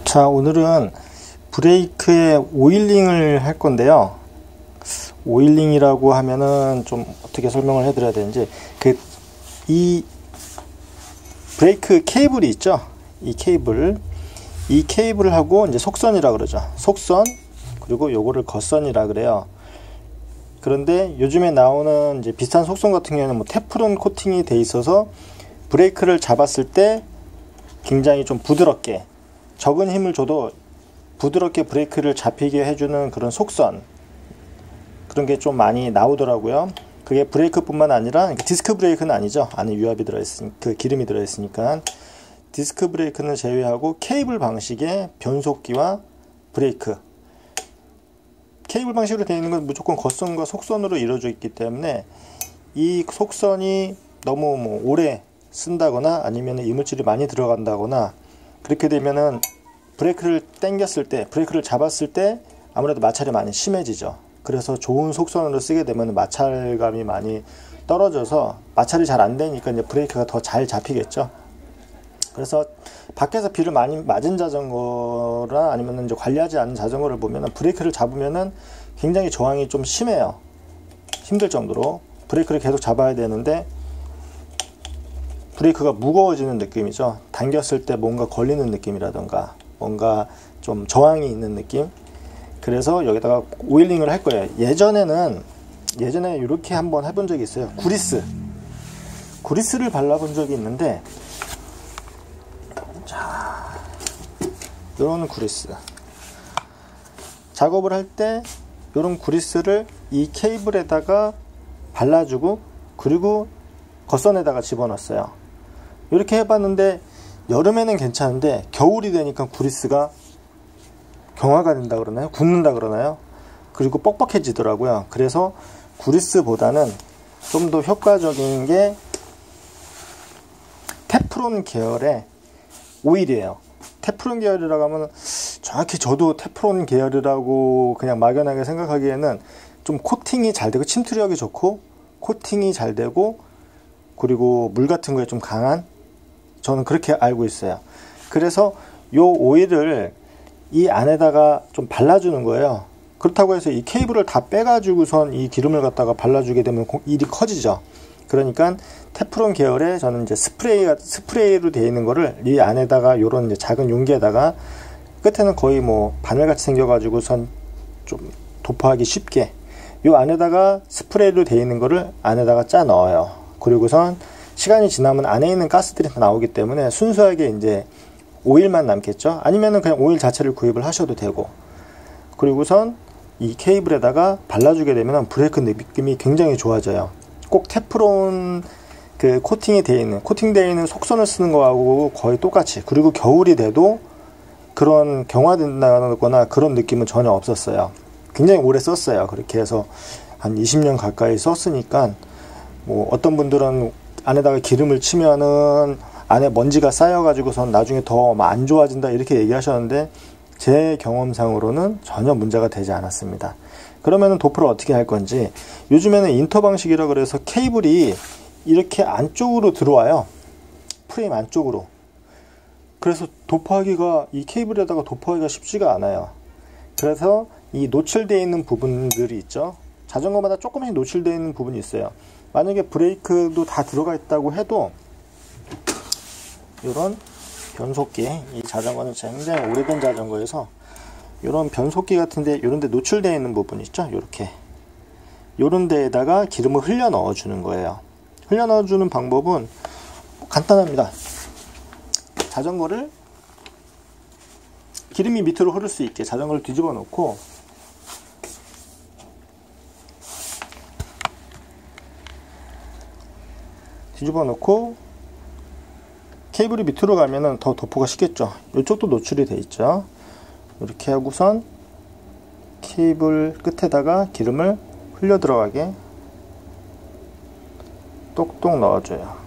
자, 오늘은 브레이크의 오일링을 할 건데요. 오일링이라고 하면은 좀 어떻게 설명을 해드려야 되는지, 이 브레이크 케이블이 있죠. 이 케이블을 하고 이제 속선이라 그러죠. 속선, 그리고 요거를 겉선이라 그래요. 그런데 요즘에 나오는 이제 비슷한 속선 같은 경우에는 뭐 테프론 코팅이 돼 있어서 브레이크를 잡았을 때 굉장히 좀 부드럽게, 적은 힘을 줘도 부드럽게 브레이크를 잡히게 해주는 그런 속선, 그런 게 좀 많이 나오더라고요. 그게 브레이크뿐만 아니라, 디스크 브레이크는 아니죠. 안에 유압이 들어있으니까, 기름이 들어있으니까. 디스크 브레이크는 제외하고 케이블 방식의 변속기와 브레이크, 케이블 방식으로 되어 있는 건 무조건 겉선과 속선으로 이루어져 있기 때문에 이 속선이 너무 뭐 오래 쓴다거나 아니면 이물질이 많이 들어간다거나 그렇게 되면은 브레이크를 당겼을 때, 브레이크를 잡았을 때 아무래도 마찰이 많이 심해지죠. 그래서 좋은 속선으로 쓰게 되면 마찰감이 많이 떨어져서 마찰이 잘 안 되니까 이제 브레이크가 더 잘 잡히겠죠. 그래서 밖에서 비를 많이 맞은 자전거나 아니면 이제 관리하지 않은 자전거를 보면은 브레이크를 잡으면은 굉장히 저항이 좀 심해요. 힘들 정도로 브레이크를 계속 잡아야 되는데 브레이크가 무거워지는 느낌이죠. 당겼을 때 뭔가 걸리는 느낌이라던가 뭔가 좀 저항이 있는 느낌. 그래서 여기다가 오일링을 할 거예요. 예전에 이렇게 한번 해본 적이 있어요. 구리스를 발라본 적이 있는데, 자, 이런 구리스 작업을 할 때 이런 구리스를 이 케이블에다가 발라주고 그리고 겉선에다가 집어넣었어요. 이렇게 해봤는데 여름에는 괜찮은데 겨울이 되니까 구리스가 경화가 된다 그러나요? 굳는다 그러나요? 그리고 뻑뻑해지더라고요. 그래서 구리스보다는 좀 더 효과적인 게 테프론 계열의 오일이에요. 테프론 계열이라고 하면 정확히 저도 테프론 계열이라고 그냥 막연하게 생각하기에는 좀 코팅이 잘 되고 침투력이 좋고 코팅이 잘 되고 그리고 물 같은 거에 좀 강한, 저는 그렇게 알고 있어요. 그래서 요 오일을 이 안에다가 좀 발라주는 거예요. 그렇다고 해서 이 케이블을 다 빼가지고선 이 기름을 갖다가 발라주게 되면 일이 커지죠. 그러니까 테프론 계열의 저는 이제 스프레이로 되어 있는 거를 이 안에다가 요런 이제 작은 용기에다가 끝에는 거의 뭐 바늘같이 생겨가지고선 좀 도포하기 쉽게 요 안에다가 스프레이로 되어 있는 거를 안에다가 짜 넣어요. 그리고선 시간이 지나면 안에 있는 가스들이 다 나오기 때문에 순수하게 이제 오일만 남겠죠. 아니면은 그냥 오일 자체를 구입을 하셔도 되고, 그리고선 이 케이블에다가 발라주게 되면 브레이크 느낌이 굉장히 좋아져요. 꼭 테프론 코팅되어 있는 속선을 쓰는 거하고 거의 똑같이, 그리고 겨울이 돼도 그런 경화된다거나 그런 느낌은 전혀 없었어요. 굉장히 오래 썼어요. 그렇게 해서 한 20년 가까이 썼으니까 뭐 어떤 분들은 안에다가 기름을 치면은 안에 먼지가 쌓여가지고선 나중에 더 안 좋아진다 이렇게 얘기하셨는데 제 경험상으로는 전혀 문제가 되지 않았습니다. 그러면은 도포를 어떻게 할 건지, 요즘에는 인터 방식이라 그래서 케이블이 이렇게 안쪽으로 들어와요. 프레임 안쪽으로. 그래서 이 케이블에다가 도포하기가 쉽지가 않아요. 그래서 이 노출되어 있는 부분들이 있죠. 자전거마다 조금씩 노출되어 있는 부분이 있어요. 만약에 브레이크도 다 들어가 있다고 해도 이런 변속기, 이 자전거는 굉장히 오래된 자전거여서 이런 변속기 같은데 이런 데 노출되어 있는 부분 있죠. 이렇게 이런 데에다가 기름을 흘려 넣어 주는 거예요. 흘려 넣어 주는 방법은 간단합니다. 자전거를 기름이 밑으로 흐를 수 있게 자전거를 뒤집어 놓고 케이블이 밑으로 가면은 더 도포가 쉽겠죠. 이쪽도 노출이 돼 있죠. 이렇게 하고선 케이블 끝에다가 기름을 흘려 들어가게 똑똑 넣어줘요.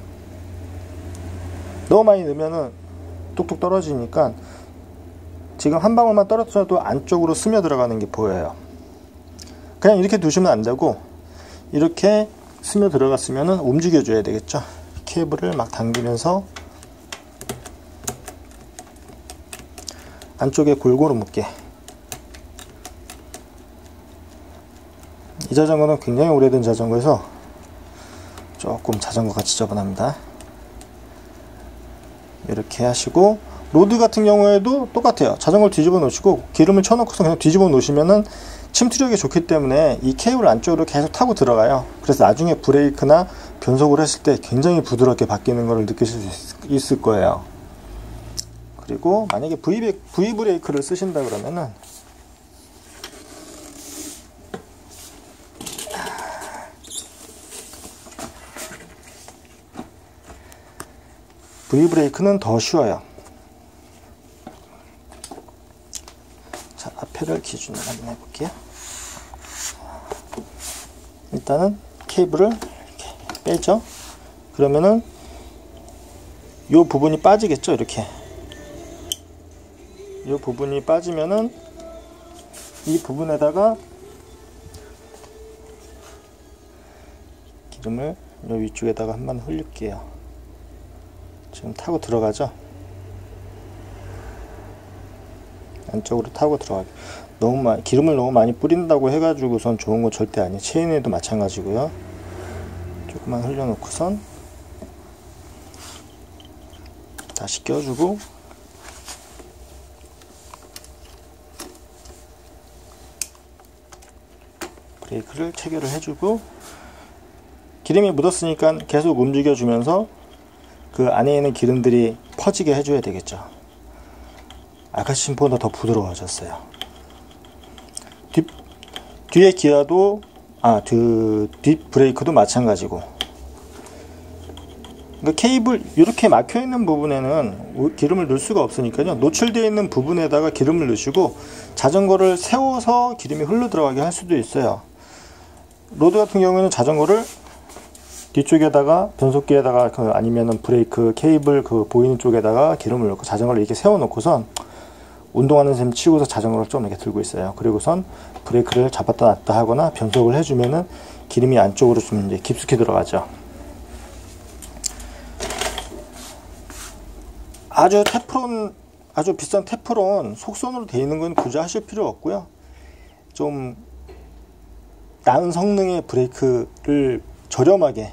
너무 많이 넣으면은 뚝뚝 떨어지니까 지금 한 방울만 떨어져도 안쪽으로 스며 들어가는 게 보여요. 그냥 이렇게 두시면 안 되고 이렇게 스며 들어갔으면은 움직여줘야 되겠죠. 케이블을 막 당기면서 안쪽에 골고루 묶게. 이 자전거는 굉장히 오래된 자전거여서 조금 자전거가 지저분합니다. 이렇게 하시고, 로드 같은 경우에도 똑같아요. 자전거를 뒤집어 놓으시고 기름을 쳐놓고서 그냥 뒤집어 놓으시면은 침투력이 좋기 때문에 이 케이블 안쪽으로 계속 타고 들어가요. 그래서 나중에 브레이크나 변속을 했을 때 굉장히 부드럽게 바뀌는 것을 느끼실 수 있을 거예요. 그리고 만약에 V 브레이크를 쓰신다 그러면은 V 브레이크는 더 쉬워요. 자, 앞에를 기준으로 한번 해볼게요. 일단은 케이블을 이렇게 빼죠. 그러면은 이 부분이 빠지겠죠. 이렇게 이 부분이 빠지면은 이 부분에다가 기름을 이 위쪽에다가 한번 흘릴게요. 지금 타고 들어가죠. 안쪽으로 타고 들어가요. 기름을 너무 많이 뿌린다고 해가지고선 좋은 거 절대 아니에요. 체인에도 마찬가지고요. 조금만 흘려놓고선 다시 껴주고, 브레이크를 체결을 해주고, 기름이 묻었으니까 계속 움직여주면서 그 안에 있는 기름들이 퍼지게 해줘야 되겠죠. 아까 심보다 더 부드러워졌어요. 뒤에 기아도 뒷 브레이크도 마찬가지고. 그러니까 케이블 이렇게 막혀 있는 부분에는 기름을 넣을 수가 없으니까요. 노출되어 있는 부분에다가 기름을 넣으시고 자전거를 세워서 기름이 흘러 들어가게 할 수도 있어요. 로드 같은 경우에는 자전거를 뒤쪽에다가 변속기에다가 아니면은 브레이크 케이블 보이는 쪽에다가 기름을 넣고 자전거를 이렇게 세워 놓고선 운동하는 셈 치고서 자전거를 좀 이렇게 들고 있어요. 그리고선 브레이크를 잡았다 놨다 하거나 변속을 해주면은 기름이 안쪽으로 좀 이제 깊숙이 들어가죠. 아주 비싼 테프론 속선으로 되어 있는 건 굳이 하실 필요 없고요. 좀 나은 성능의 브레이크를 저렴하게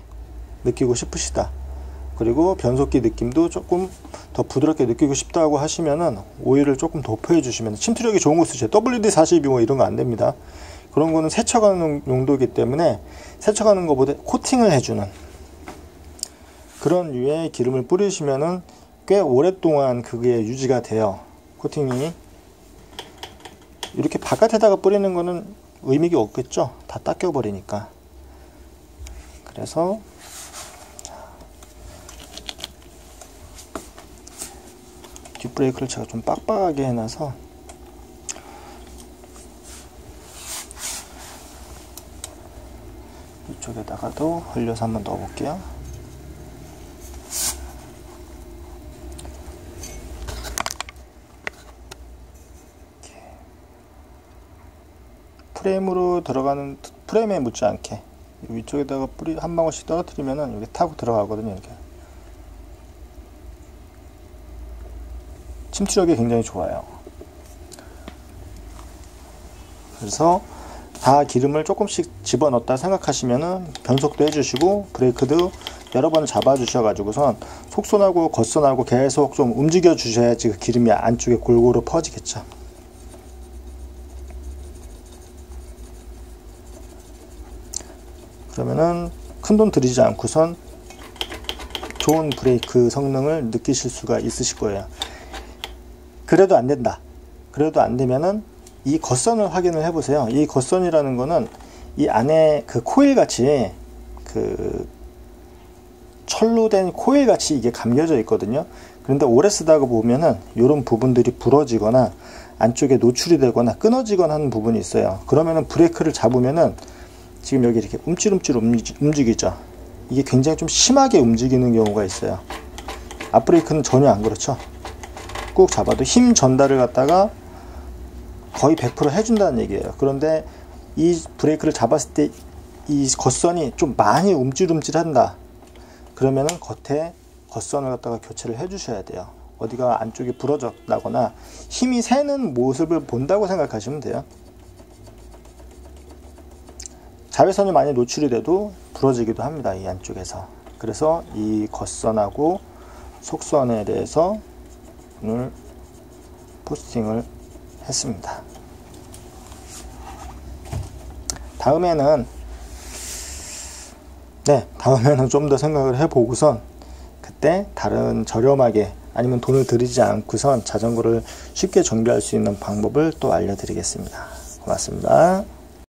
느끼고 싶으시다, 그리고 변속기 느낌도 조금 더 부드럽게 느끼고 싶다고 하시면은 오일을 조금 도포해 주시면, 침투력이 좋은 거 쓰세요. WD-42 뭐 이런 거 안 됩니다. 그런 거는 세척하는 용도이기 때문에 세척하는 것보다 코팅을 해주는 그런 류의 기름을 뿌리시면은 꽤 오랫동안 그게 유지가 돼요. 코팅이. 이렇게 바깥에다가 뿌리는 거는 의미가 없겠죠. 다 닦여 버리니까. 그래서 뒷브레이크를 제가 좀 빡빡하게 해놔서 이쪽에다가도 흘려서 한번 넣어볼게요. 이렇게. 프레임으로 들어가는, 프레임에 묻지 않게 위쪽에다가 뿌리 한 방울씩 떨어뜨리면은 여기 타고 들어가거든요. 이렇게 침투력이 굉장히 좋아요. 그래서 다 기름을 조금씩 집어넣었다 생각하시면은 변속도 해주시고 브레이크도 여러 번 잡아 주셔가지고선 속선하고 겉선하고 계속 좀 움직여 주셔야지 그 기름이 안쪽에 골고루 퍼지겠죠. 그러면은 큰돈 들이지 않고선 좋은 브레이크 성능을 느끼실 수가 있으실 거예요. 그래도 안 된다. 그래도 안 되면은 이 겉선을 확인을 해보세요. 이 겉선이라는 거는 이 안에 그 코일 같이 그 철로 된 코일 같이 이게 감겨져 있거든요. 그런데 오래 쓰다가 보면은 이런 부분들이 부러지거나 안쪽에 노출이 되거나 끊어지거나 하는 부분이 있어요. 그러면은 브레이크를 잡으면은 지금 여기 이렇게 움찔움찔 움직이죠. 이게 굉장히 좀 심하게 움직이는 경우가 있어요. 앞브레이크는 전혀 안 그렇죠. 꾹 잡아도 힘 전달을 갖다가 거의 100% 해준다는 얘기예요. 그런데 이 브레이크를 잡았을 때 이 겉선이 좀 많이 움찔움찔 한다. 그러면은 겉에 겉선을 갖다가 교체를 해 주셔야 돼요. 어디가 안쪽이 부러졌다거나 힘이 새는 모습을 본다고 생각하시면 돼요. 자외선이 많이 노출이 돼도 부러지기도 합니다. 이 안쪽에서. 그래서 이 겉선하고 속선에 대해서 오늘 포스팅을 했습니다. 다음에는 좀 더 생각을 해보고선 그때 다른 저렴하게 아니면 돈을 들이지 않고선 자전거를 쉽게 정비할 수 있는 방법을 또 알려드리겠습니다. 고맙습니다.